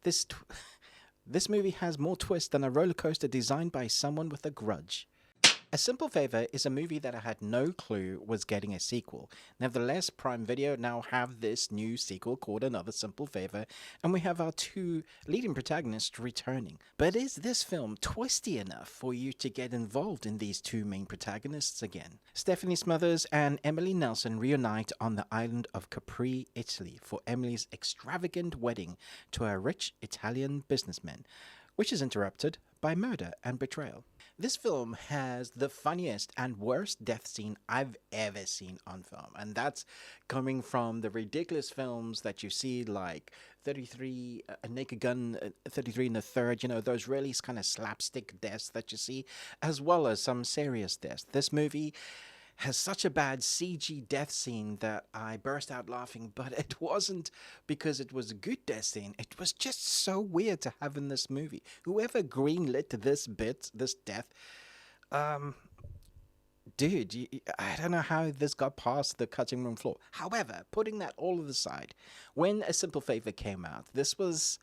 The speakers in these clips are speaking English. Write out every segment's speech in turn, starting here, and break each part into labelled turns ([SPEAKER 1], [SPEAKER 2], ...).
[SPEAKER 1] This movie has more twists than a roller coaster designed by someone with a grudge. A Simple Favor is a movie that I had no clue was getting a sequel. Nevertheless, Prime Video now have this new sequel called Another Simple Favor, and we have our two leading protagonists returning. But is this film twisty enough for you to get involved in these two main protagonists again? Stephanie Smothers and Emily Nelson reunite on the island of Capri, Italy, for Emily's extravagant wedding to a rich Italian businessman, which is interrupted by murder and betrayal. This film has the funniest and worst death scene I've ever seen on film, and that's coming from the ridiculous films that you see like 33, A Naked Gun, 33 and the Third, those really kind of slapstick deaths that you see, as well as some serious deaths. This movie has such a bad CG death scene that I burst out laughing, but it wasn't because it was a good death scene. It was just so weird to have in this movie. Whoever greenlit this death, dude, I don't know how this got past the cutting room floor. However, putting that all aside, when A Simple Favor came out, this was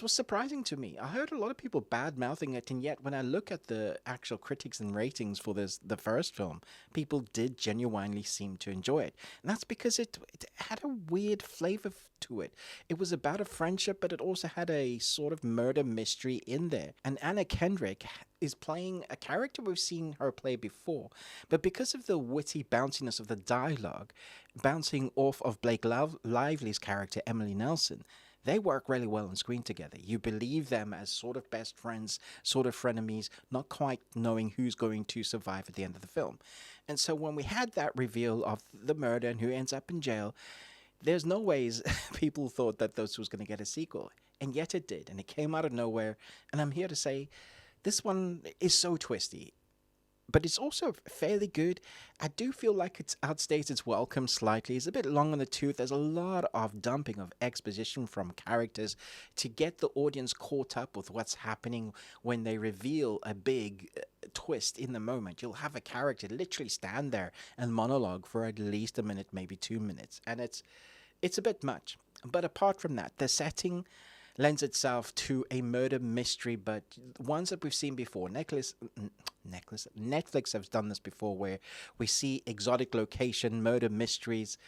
[SPEAKER 1] surprising to me. I heard a lot of people bad mouthing it, and yet when I look at the actual critics and ratings for the first film, people did genuinely seem to enjoy it. And that's because it had a weird flavor to it. It was about a friendship, but it also had a sort of murder mystery in there. And Anna Kendrick is playing a character we've seen her play before, but because of the witty bounciness of the dialogue, bouncing off of Blake Lively's character, Emily Nelson, they work really well on screen together. You believe them as sort of best friends, sort of frenemies, not quite knowing who's going to survive at the end of the film. And so when we had that reveal of the murder and who ends up in jail, there's no ways people thought that this was going to get a sequel. And yet it did. And it came out of nowhere. And I'm here to say this one is so twisty, but it's also fairly good. I do feel like it's outstays its welcome slightly. It's a bit long on the tooth. There's a lot of dumping of exposition from characters to get the audience caught up with what's happening when they reveal a big twist in the moment. You'll have a character literally stand there and monologue for at least a minute, maybe 2 minutes, and it's a bit much. But apart from that, the setting lends itself to a murder mystery, but ones that we've seen before. Netflix has done this before, where we see exotic location murder mysteries,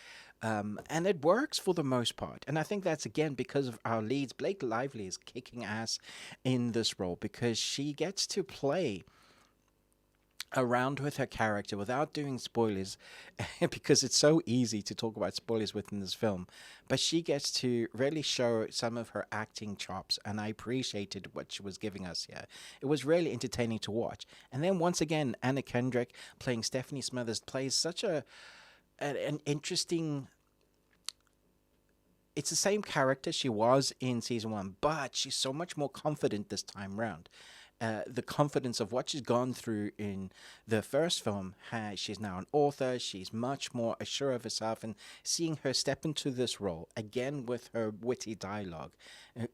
[SPEAKER 1] and it works for the most part. And I think that's again because of our leads. Blake Lively is kicking ass in this role because she gets to play around with her character without doing spoilers because it's so easy to talk about spoilers within this film, but she gets to really show some of her acting chops, and I appreciated what she was giving us here. It was really entertaining to watch. And then once again, Anna Kendrick playing Stephanie Smothers plays such an interesting. It's the same character she was in season 1, but she's so much more confident this time round. The confidence of what she's gone through in the first film, she's now an author, she's much more assured of herself, and seeing her step into this role, again with her witty dialogue,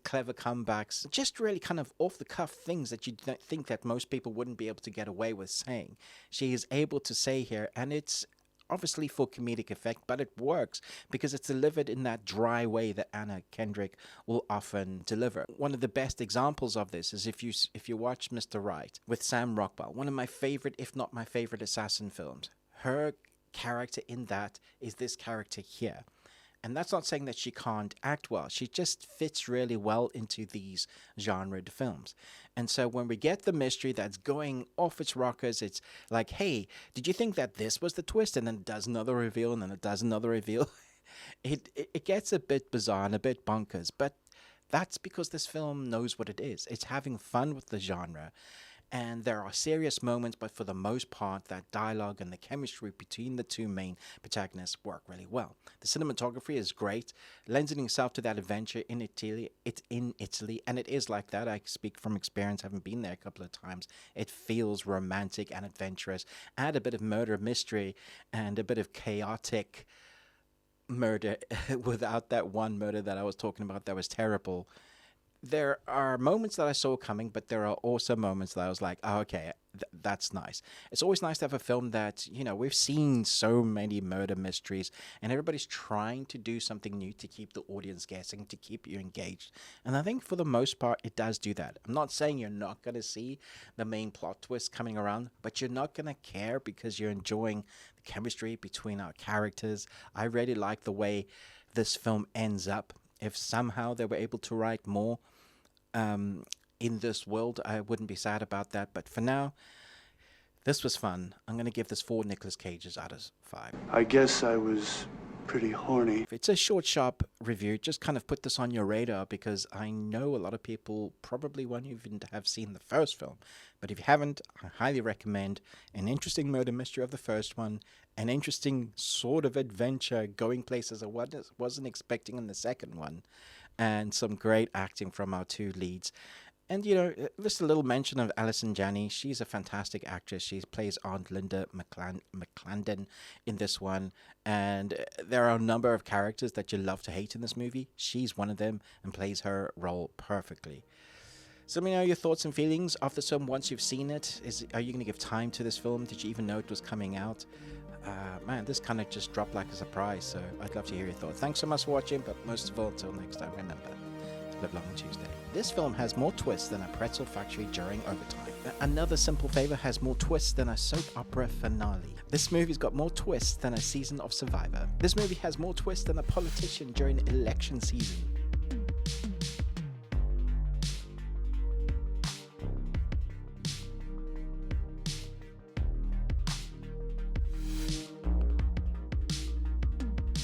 [SPEAKER 1] clever comebacks, just really kind of off-the-cuff things that you don't think that most people wouldn't be able to get away with saying. She is able to say here, and it's obviously for comedic effect, but it works because it's delivered in that dry way that Anna Kendrick will often deliver. One of the best examples of this is if you watch Mr. Right with Sam Rockwell, one of my favorite, if not my favorite, assassin films. Her character in that is this character here. And that's not saying that she can't act well. She just fits really well into these genred films. And so when we get the mystery that's going off its rockers, it's like, hey, did you think that this was the twist? And then it does another reveal, and then it does another reveal. It gets a bit bizarre and a bit bonkers. But that's because this film knows what it is. It's having fun with the genre. And there are serious moments, but for the most part, that dialogue and the chemistry between the two main protagonists work really well. The cinematography is great, lending itself to that adventure in Italy. It's in Italy, and it is like that. I speak from experience, having been there a couple of times. It feels romantic and adventurous. Add a bit of murder mystery and a bit of chaotic murder without that one murder that I was talking about that was terrible. there are moments that I saw coming, but there are also moments that I was like, oh, okay, that's nice. It's always nice to have a film that, we've seen so many murder mysteries, and everybody's trying to do something new to keep the audience guessing, to keep you engaged. And I think for the most part, it does do that. I'm not saying you're not going to see the main plot twist coming around, but you're not going to care because you're enjoying the chemistry between our characters. I really like the way this film ends up. If somehow they were able to write more in this world, I wouldn't be sad about that. But for now, this was fun. I'm going to give this 4 Nicolas Cages out of 5.
[SPEAKER 2] I guess I was pretty horny.
[SPEAKER 1] It's a short, sharp review. Just kind of put this on your radar because I know a lot of people probably won't even have seen the first film. But if you haven't, I highly recommend an interesting murder mystery of the first one, an interesting sort of adventure going places I wasn't expecting in the second one, and some great acting from our 2 leads. And, just a little mention of Alison Janney. She's a fantastic actress. She plays Aunt Linda McClendon in this one. And there are a number of characters that you love to hate in this movie. She's one of them and plays her role perfectly. So let me know your thoughts and feelings of this film once you've seen it. Are you going to give time to this film? Did you even know it was coming out? Man, this kind of just dropped like a surprise, so I'd love to hear your thoughts. Thanks so much for watching, but most of all, until next time, remember, live long on Tuesday. This film has more twists than a pretzel factory during overtime. Another Simple Favor has more twists than a soap opera finale. This movie's got more twists than a season of Survivor. This movie has more twists than a politician during election season.